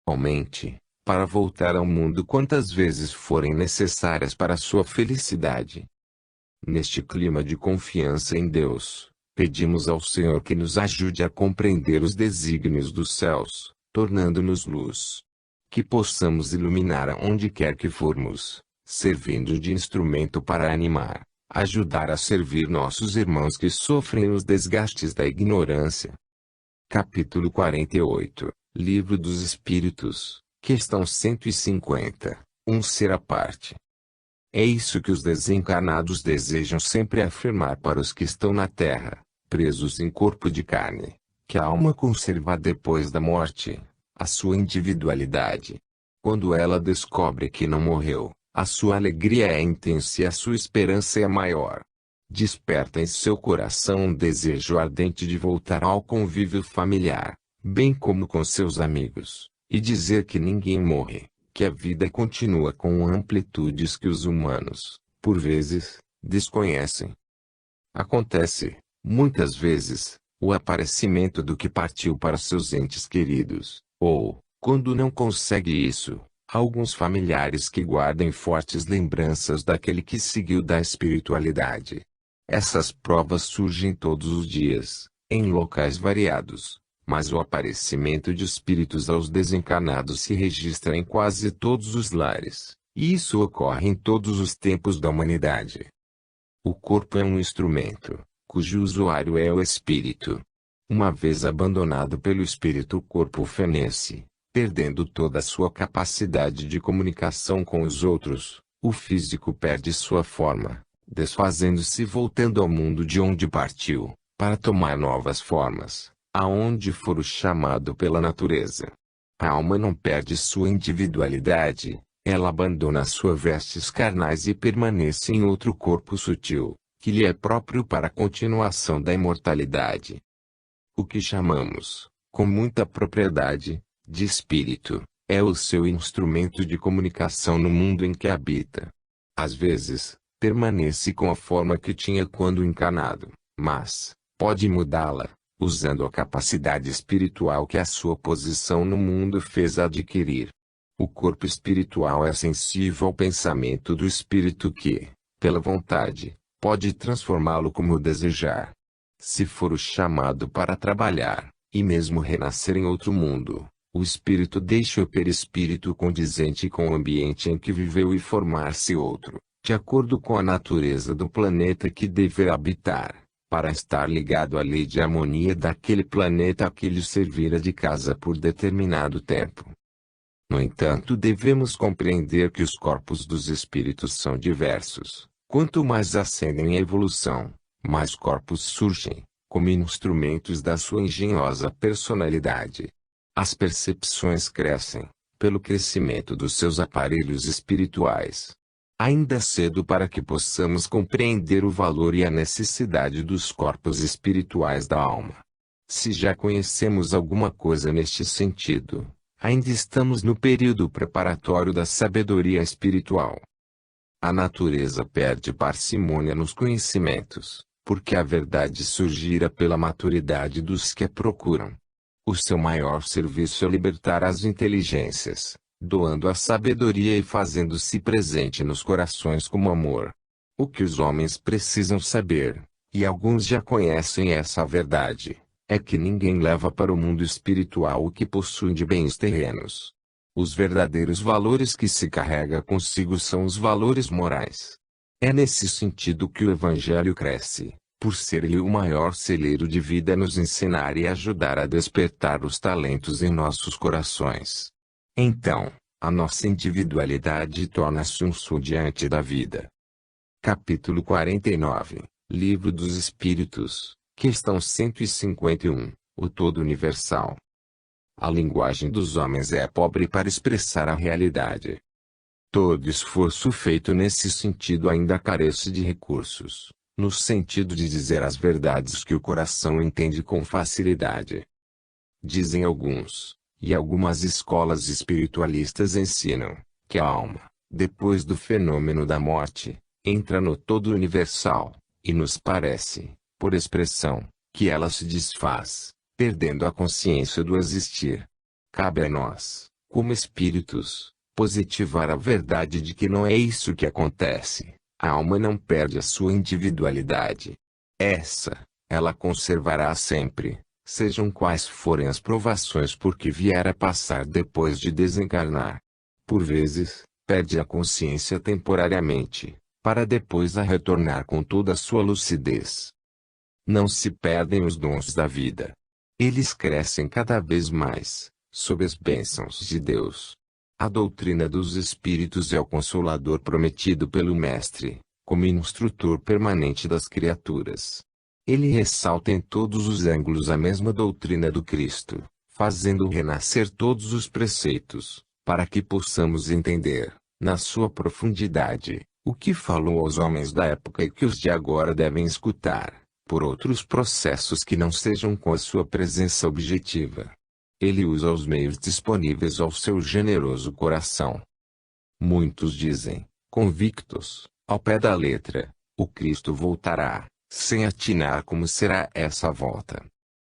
Aumente, para voltar ao mundo quantas vezes forem necessárias para sua felicidade. Neste clima de confiança em Deus, pedimos ao Senhor que nos ajude a compreender os desígnios dos céus, tornando-nos luz. Que possamos iluminar aonde quer que formos, servindo de instrumento para animar, ajudar a servir nossos irmãos que sofrem os desgastes da ignorância. Capítulo 48, Livro dos Espíritos, questão 150, um ser à parte. É isso que os desencarnados desejam sempre afirmar para os que estão na Terra, presos em corpo de carne, que a alma conserva depois da morte a sua individualidade. Quando ela descobre que não morreu, a sua alegria é intensa e a sua esperança é maior. Desperta em seu coração um desejo ardente de voltar ao convívio familiar, bem como com seus amigos, e dizer que ninguém morre, que a vida continua com amplitudes que os humanos, por vezes, desconhecem. Acontece, muitas vezes, o aparecimento do que partiu para seus entes queridos, ou, quando não consegue isso, alguns familiares que guardem fortes lembranças daquele que seguiu da espiritualidade. Essas provas surgem todos os dias, em locais variados, mas o aparecimento de espíritos aos desencarnados se registra em quase todos os lares, e isso ocorre em todos os tempos da humanidade. O corpo é um instrumento, cujo usuário é o espírito. Uma vez abandonado pelo espírito, o corpo fenece, perdendo toda a sua capacidade de comunicação com os outros. O físico perde sua forma, desfazendo-se e voltando ao mundo de onde partiu, para tomar novas formas, aonde for o chamado pela natureza. A alma não perde sua individualidade, ela abandona suas vestes carnais e permanece em outro corpo sutil, que lhe é próprio para a continuação da imortalidade. O que chamamos, com muita propriedade, de espírito, é o seu instrumento de comunicação no mundo em que habita. Às vezes, permanece com a forma que tinha quando encarnado, mas pode mudá-la, usando a capacidade espiritual que a sua posição no mundo fez adquirir. O corpo espiritual é sensível ao pensamento do espírito que, pela vontade, pode transformá-lo como desejar. Se for o chamado para trabalhar, e mesmo renascer em outro mundo, o espírito deixa o perispírito condizente com o ambiente em que viveu e formar-se outro, de acordo com a natureza do planeta que deverá habitar, para estar ligado à lei de harmonia daquele planeta a que lhe servira de casa por determinado tempo. No entanto, devemos compreender que os corpos dos espíritos são diversos. Quanto mais ascendem em evolução, mais corpos surgem, como instrumentos da sua engenhosa personalidade. As percepções crescem, pelo crescimento dos seus aparelhos espirituais. Ainda é cedo para que possamos compreender o valor e a necessidade dos corpos espirituais da alma. Se já conhecemos alguma coisa neste sentido, ainda estamos no período preparatório da sabedoria espiritual. A natureza perde parcimônia nos conhecimentos, porque a verdade surgira pela maturidade dos que a procuram. O seu maior serviço é libertar as inteligências, doando a sabedoria e fazendo-se presente nos corações como amor. O que os homens precisam saber, e alguns já conhecem essa verdade, é que ninguém leva para o mundo espiritual o que possui de bens terrenos. Os verdadeiros valores que se carrega consigo são os valores morais. É nesse sentido que o Evangelho cresce, por ser ele o maior celeiro de vida, nos ensinar e ajudar a despertar os talentos em nossos corações. Então, a nossa individualidade torna-se um sou diante da vida. Capítulo 49, Livro dos Espíritos, questão 151, o Todo Universal. A linguagem dos homens é pobre para expressar a realidade. Todo esforço feito nesse sentido ainda carece de recursos, no sentido de dizer as verdades que o coração entende com facilidade. Dizem alguns, e algumas escolas espiritualistas ensinam, que a alma, depois do fenômeno da morte, entra no todo universal, e nos parece, por expressão, que ela se desfaz, perdendo a consciência do existir. Cabe a nós, Como espíritos, positivar a verdade de que não é isso que acontece. A alma não perde a sua individualidade. Ela conservará sempre, sejam quais forem as provações por que vier a passar depois de desencarnar. Por vezes, perde a consciência temporariamente, para depois a retornar com toda a sua lucidez. Não se perdem os dons da vida. Eles crescem cada vez mais, sob as bênçãos de Deus. A doutrina dos Espíritos é o Consolador prometido pelo Mestre, como instrutor permanente das criaturas. Ele ressalta em todos os ângulos a mesma doutrina do Cristo, fazendo renascer todos os preceitos, para que possamos entender, na sua profundidade, o que falou aos homens da época e que os de agora devem escutar, por outros processos que não sejam com a sua presença objetiva. Ele usa os meios disponíveis ao seu generoso coração. Muitos dizem, convictos, ao pé da letra, o Cristo voltará, sem atinar como será essa volta.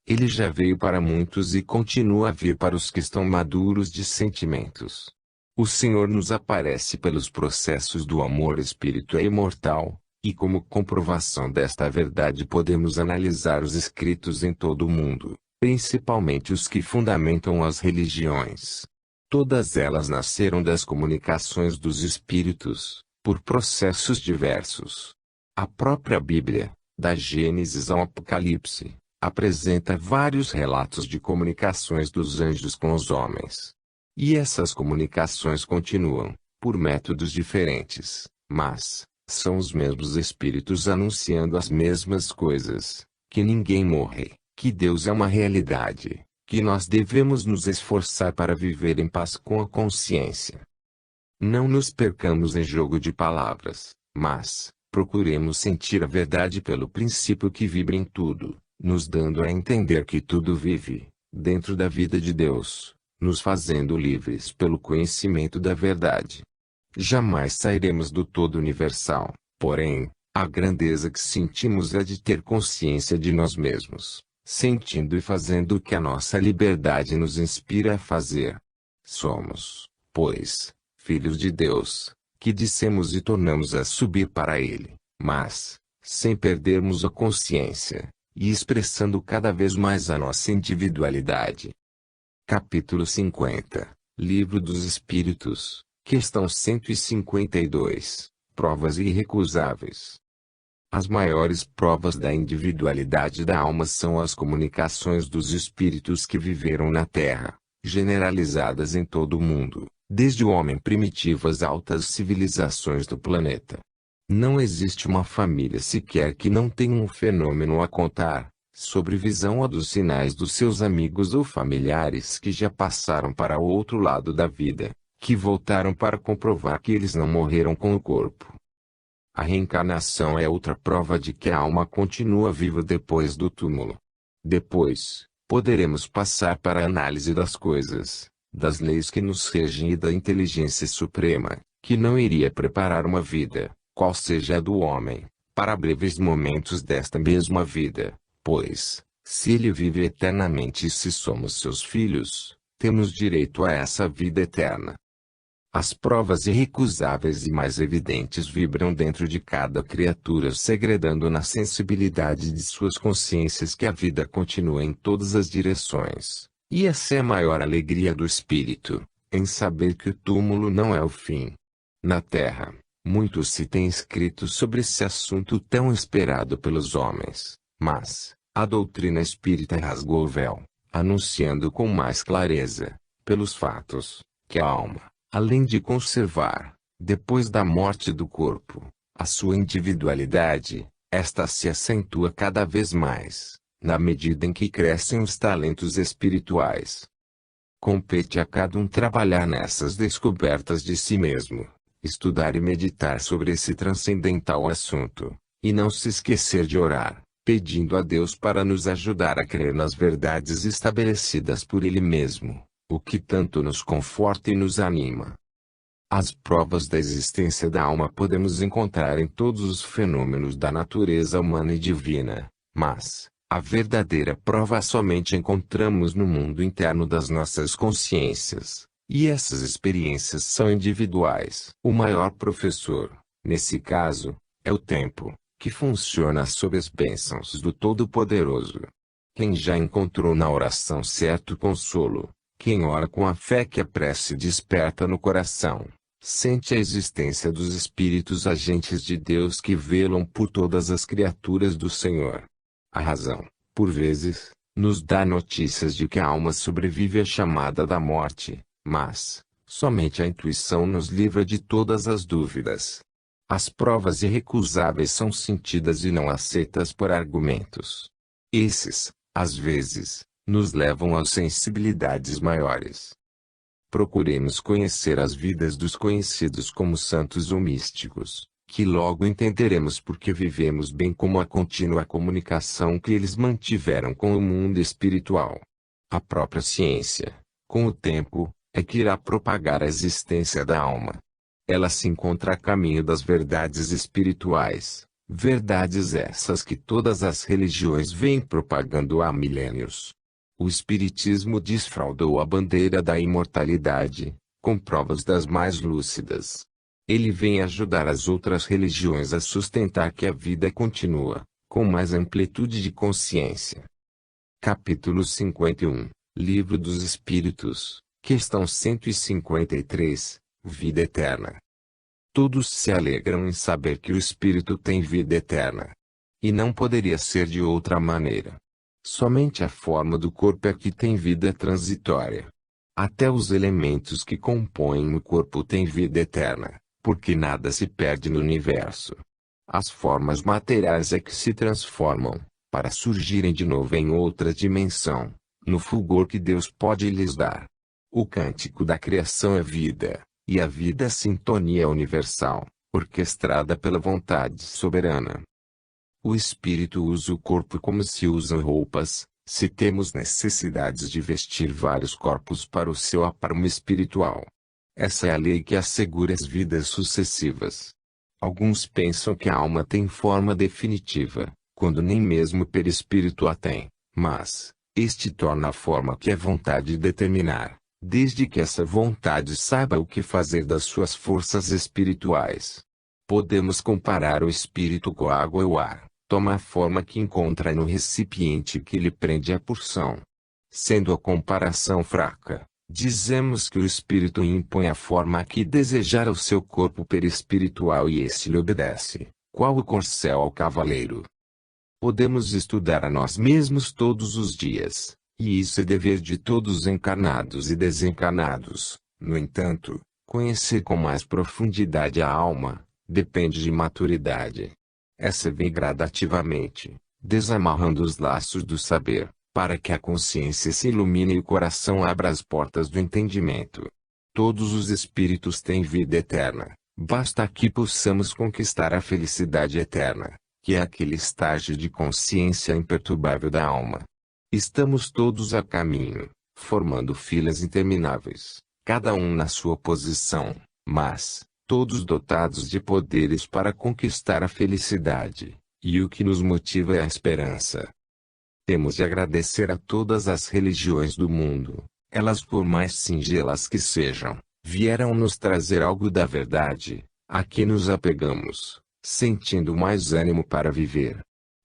Ele já veio para muitos e continua a vir para os que estão maduros de sentimentos. O Senhor nos aparece pelos processos do amor espírito é imortal, e como comprovação desta verdade podemos analisar os escritos em todo o mundo, principalmente os que fundamentam as religiões. Todas elas nasceram das comunicações dos espíritos, por processos diversos. A própria Bíblia, da Gênesis ao Apocalipse, apresenta vários relatos de comunicações dos anjos com os homens. E essas comunicações continuam, por métodos diferentes, mas são os mesmos espíritos anunciando as mesmas coisas, que ninguém morre, que Deus é uma realidade, que nós devemos nos esforçar para viver em paz com a consciência. Não nos percamos em jogo de palavras, mas procuremos sentir a verdade pelo princípio que vibra em tudo, nos dando a entender que tudo vive, dentro da vida de Deus, nos fazendo livres pelo conhecimento da verdade. Jamais sairemos do todo universal, porém, a grandeza que sentimos é de ter consciência de nós mesmos, sentindo e fazendo o que a nossa liberdade nos inspira a fazer. Somos, pois, filhos de Deus, que dissemos e tornamos a subir para Ele, mas, sem perdermos a consciência, e expressando cada vez mais a nossa individualidade. Capítulo 50, Livro dos Espíritos, Questão 152, Provas irrecusáveis. As maiores provas da individualidade da alma são as comunicações dos espíritos que viveram na Terra, generalizadas em todo o mundo, desde o homem primitivo às altas civilizações do planeta. Não existe uma família sequer que não tenha um fenômeno a contar, sobre visão a dos sinais dos seus amigos ou familiares que já passaram para o outro lado da vida, que voltaram para comprovar que eles não morreram com o corpo. A reencarnação é outra prova de que a alma continua viva depois do túmulo. Depois, poderemos passar para a análise das coisas, das leis que nos regem e da inteligência suprema, que não iria preparar uma vida, qual seja a do homem, para breves momentos desta mesma vida, pois, se ele vive eternamente e se somos seus filhos, temos direito a essa vida eterna. As provas irrecusáveis e mais evidentes vibram dentro de cada criatura, segredando na sensibilidade de suas consciências que a vida continua em todas as direções. E essa é a maior alegria do espírito, em saber que o túmulo não é o fim. Na Terra, muito se tem escrito sobre esse assunto tão esperado pelos homens, mas a doutrina espírita rasgou o véu, anunciando com mais clareza, pelos fatos, que a alma, além de conservar, depois da morte do corpo, a sua individualidade, esta se acentua cada vez mais, na medida em que crescem os talentos espirituais. Compete a cada um trabalhar nessas descobertas de si mesmo, estudar e meditar sobre esse transcendental assunto, e não se esquecer de orar, pedindo a Deus para nos ajudar a crer nas verdades estabelecidas por Ele mesmo, o que tanto nos conforta e nos anima. As provas da existência da alma podemos encontrar em todos os fenômenos da natureza humana e divina, mas a verdadeira prova somente encontramos no mundo interno das nossas consciências, E essas experiências são individuais. O maior professor, nesse caso, é o tempo, que funciona sob as bênçãos do Todo-Poderoso. Quem já encontrou na oração certo consolo, quem ora com a fé que a prece desperta no coração, sente a existência dos espíritos agentes de Deus que velam por todas as criaturas do Senhor. A razão, por vezes, nos dá notícias de que a alma sobrevive à chamada da morte, mas somente a intuição nos livra de todas as dúvidas. As provas irrecusáveis são sentidas e não aceitas por argumentos. Esses, às vezes, nos levam a sensibilidades maiores. Procuremos conhecer as vidas dos conhecidos como santos ou místicos, que logo entenderemos porque vivemos bem como a contínua comunicação que eles mantiveram com o mundo espiritual. A própria ciência, com o tempo, é que irá propagar a existência da alma. Ela se encontra a caminho das verdades espirituais, verdades essas que todas as religiões vêm propagando há milênios. O Espiritismo desfraldou a bandeira da imortalidade, com provas das mais lúcidas. Ele vem ajudar as outras religiões a sustentar que a vida continua, com mais amplitude de consciência. Capítulo 51, Livro dos Espíritos, questão 153, Vida Eterna. Todos se alegram em saber que o Espírito tem vida eterna. E não poderia ser de outra maneira. Somente a forma do corpo é que tem vida transitória. Até os elementos que compõem o corpo têm vida eterna, porque nada se perde no universo. As formas materiais é que se transformam, para surgirem de novo em outra dimensão, no fulgor que Deus pode lhes dar. O cântico da criação é vida, e a vida é sintonia universal, orquestrada pela vontade soberana. O espírito usa o corpo como se usam roupas, se temos necessidades de vestir vários corpos para o seu aparelho espiritual. Essa é a lei que assegura as vidas sucessivas. Alguns pensam que a alma tem forma definitiva, quando nem mesmo o perispírito a tem, mas este torna a forma que é vontade determinar, desde que essa vontade saiba o que fazer das suas forças espirituais. Podemos comparar o espírito com a água e o ar. Toma a forma que encontra no recipiente que lhe prende a porção. Sendo a comparação fraca, dizemos que o espírito impõe a forma a que desejar ao seu corpo perispiritual e esse lhe obedece, qual o corcel ao cavaleiro. Podemos estudar a nós mesmos todos os dias, e isso é dever de todos os encarnados e desencarnados. No entanto, conhecer com mais profundidade a alma, depende de maturidade. Essa vem gradativamente, desamarrando os laços do saber, para que a consciência se ilumine e o coração abra as portas do entendimento. Todos os espíritos têm vida eterna, basta que possamos conquistar a felicidade eterna, que é aquele estágio de consciência imperturbável da alma. Estamos todos a caminho, formando filas intermináveis, cada um na sua posição, mas todos dotados de poderes para conquistar a felicidade, e o que nos motiva é a esperança. Temos de agradecer a todas as religiões do mundo, elas por mais singelas que sejam, vieram nos trazer algo da verdade, a que nos apegamos, sentindo mais ânimo para viver.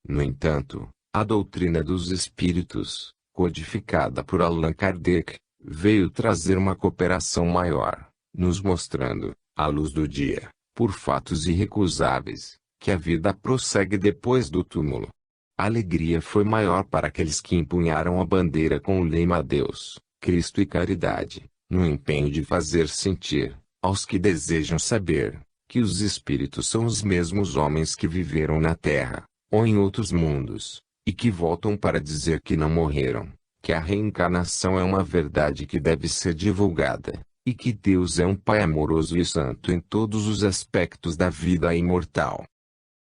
No entanto, a doutrina dos espíritos, codificada por Allan Kardec, veio trazer uma cooperação maior, nos mostrando, à luz do dia, por fatos irrecusáveis, que a vida prossegue depois do túmulo. A alegria foi maior para aqueles que empunharam a bandeira com o lema Deus, Cristo e Caridade, no empenho de fazer sentir, aos que desejam saber, que os espíritos são os mesmos homens que viveram na Terra, ou em outros mundos, e que voltam para dizer que não morreram, que a reencarnação é uma verdade que deve ser divulgada. E que Deus é um Pai amoroso e santo em todos os aspectos da vida imortal.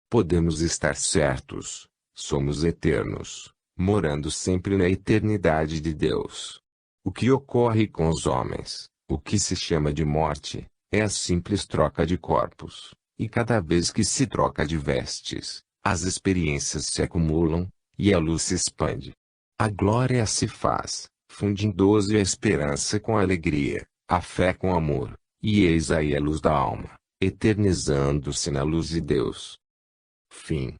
Podemos estar certos, somos eternos, morando sempre na eternidade de Deus. O que ocorre com os homens, o que se chama de morte, é a simples troca de corpos, e cada vez que se troca de vestes, as experiências se acumulam, e a luz se expande. A glória se faz, fundindo-se a esperança com a alegria. a fé com amor, e eis aí a luz da alma, eternizando-se na luz de Deus. Fim.